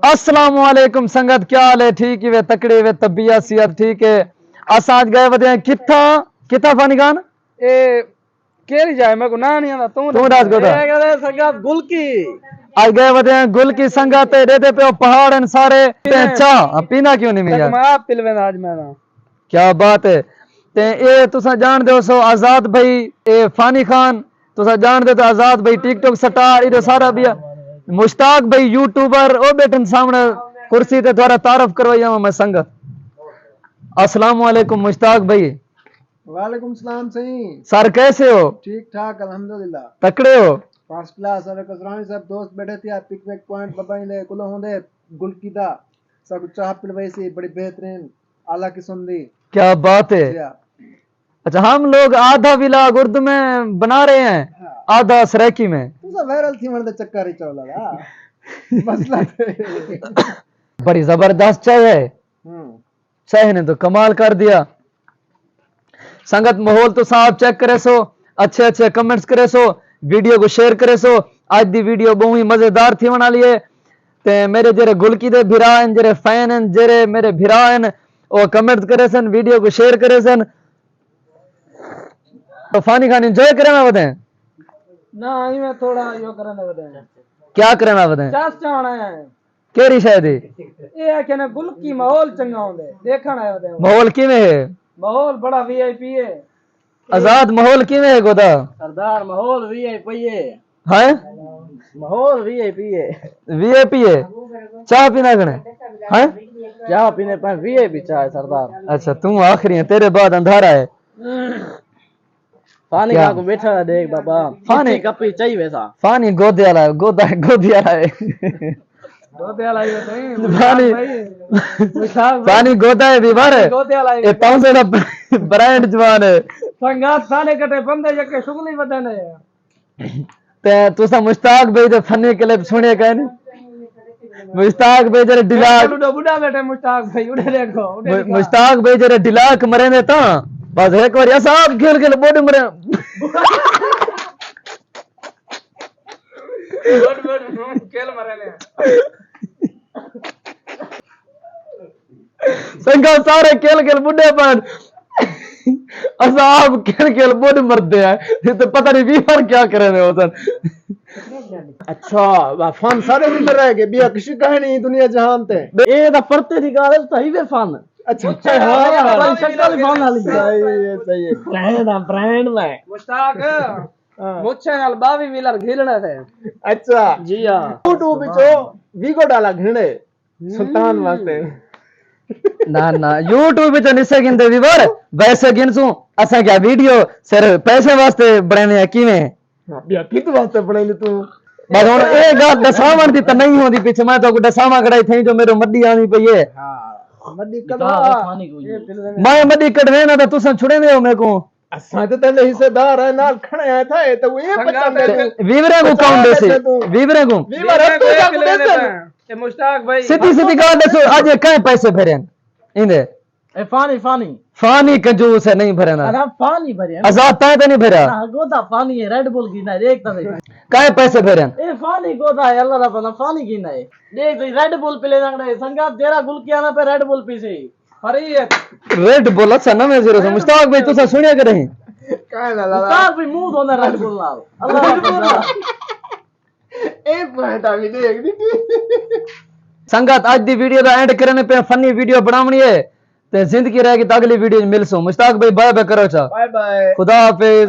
अस्सलाम वालेकुम संगत, क्या हाल है? ठीक है वे तकड़े वे तबियत सेहत ठीक है। अस आज गए वदे किथा किथा फानी खान ए केरी जाए मैं को ना नहीं आंदा तू राज गोदा संगत गुलकी आज गए वदे गुल की संगत रेते पे पहाड़ हैं सारे ते चाह पीना क्यों नहीं मिला मैं आप पिलवे आज मैं ना क्या बात है। ते ए तुसा जान दे सो आजाद भाई ए फानी खान तुसा जान दे तो आजाद भाई टिकटॉक स्टार इधर सारा भी मुश्ताक भाई यूट्यूबर ओ बैठन सामने कुर्सी ते द्वारा तारफ करवाइया मैं संगत। अस्सलाम वालेकुम मुश्ताक भाई। वालेकुम सलाम सही सर कैसे हो? ठीक ठाक अल्हम्दुलिल्लाह तकड़े हो? First class. अरे कसरानी सब दोस्त बैठे थे पिकनिक पॉइंट बबाई ले कुलो होंदे गुलकी दा सब चाह पिलवाई सी बड़ी बेहतरीन आला किस्म दी। क्या बात है। अच्छा हम लोग आधा विलाग उर्दू में बना रहे हैं आधा सराइकी में। तू सब वायरल थी मन दे चक्कर ही चौला ला मसला थे। बड़ी जबरदस्त चाय है। चाय ने तो कमाल कर दिया। संगत माहौल तो साहब चेक करे सो अच्छे अच्छे कमेंट्स करे सो वीडियो को शेयर करे सो। आज दी वीडियो बहुत ही मजेदार थी बना लिए ते मेरे जेरे गुलकी दे भिरा हैं जेरे फैन हैं जेरे मेरे भिरा हैं वो कमेंट करे सन वीडियो को शेयर करे सन। तो फानी खान एंजॉय करना बताएं ना आई मैं थोड़ा यो करने बदे क्या करना बताएं चास चावना है केरी शायद ये है कि ना गुलकी माहौल चंगा होंदे देखण आयो दे माहौल किवें है? माहौल बड़ा वीआईपी है। आजाद माहौल किवें है गोदा? सरदार माहौल वीआईपी है। हैं माहौल वीआईपी है। वीआईपी है। चाय पीना कने हैं चाय पीने पर वीआईपी चाय सरदार। अच्छा तू आखिरी है तेरे बाद अंधारा है। पानी क्या? का को बैठा देख बाबा फानी कपी चाहिए वैसा फानी गोदे वाला गोदा गोदी वाला है। गोदे वाला ये नहीं पानी पानी गोदा है बीमार है गोदे वाला ये ताऊ से ब्रांड जवान है संगात थाने कटे बंदे जके शुगली बदने ते तुसा मुश्ताक भाई दे फनी क्लिप सुने कहने मुश्ताक भाई जरे डिलाक बुढ़ा बैठे मुश्ताक भाई उड़े देखो मुश्ताक भाई जरे डिलाक मरे ने ता बस एक बार ऐसा आप खेल खेल बोड मरे खेल मरे ने संगा सारे खेल खेल बुढ़े पर असाब खेल खेल बोड मरते हैं ये तो पता नहीं बीमार क्या करे रहे हो सर। अच्छा फन सारे मिल रहे के बिया किसी कहानी दुनिया जहान ते ए दा परते दी गाल सही वे फन अच्छा हां शक्ल फन वाली सही है ब्रांड में मुश्ताक मुच्छे नाल 22 व्हीलर खेलने थे। अच्छा जी हां यूट्यूब बिचो वीगो डाला घिणे सुल्तान वास्ते ना ना यूट्यूब पे तो निसे गिनते भी बार वैसे गिनसू असा क्या वीडियो सिर्फ पैसे वास्ते बनाने हैं किवें बिया कित वास्ते बनाई तू बस हुन ए गाल दसावन दी त नहीं होंदी पीछे मैं तो दसावा कढ़ाई थई जो मेरो मड्डी आनी पई है। हां मड्डी कदवा मैं मड्डी कढ़वे ना तो तुसा छुड़े दे हो मेरे को असा तो तेरे हिस्सेदार है नाल खणे आया था तो ये पता वीवरे को कौन देसे वीवरे को वीवर तू जा देसे ए मुश्ताक भाई सीधी सीधी गाल दसो आज काहे पैसे भरे इंदे ए फानी फानी फानी कंजूस है नहीं भरे ना अरे फानी भरे आजाद ताए तो नहीं भरा गोदा फानी है रेड बुल की ना देख ता काहे पैसे भरे ए फानी गोदा है अल्लाह रा फानी की ना देख रेड बुल पे ले जांगड़े संगा तेरा गुल किया ना पे रेड बुल पीछे अरे रेड बुल अच्छा ना मैं जीरो मुश्ताक भाई तुसा सुनिया करे काय ना ला मुश्ताक भाई मुंह धोना रेड बुल नाल अल्लाह ए पॉइंट आ भी देख दी संगत आज दी वीडियो का एंड करने पे फनी वीडियो बनावनी है ते जिंदगी रहेगी तो अगली वीडियो में मिलसू। मुश्ताक भाई बाय बाय करो चा बाय बाय खुदा हाफिज।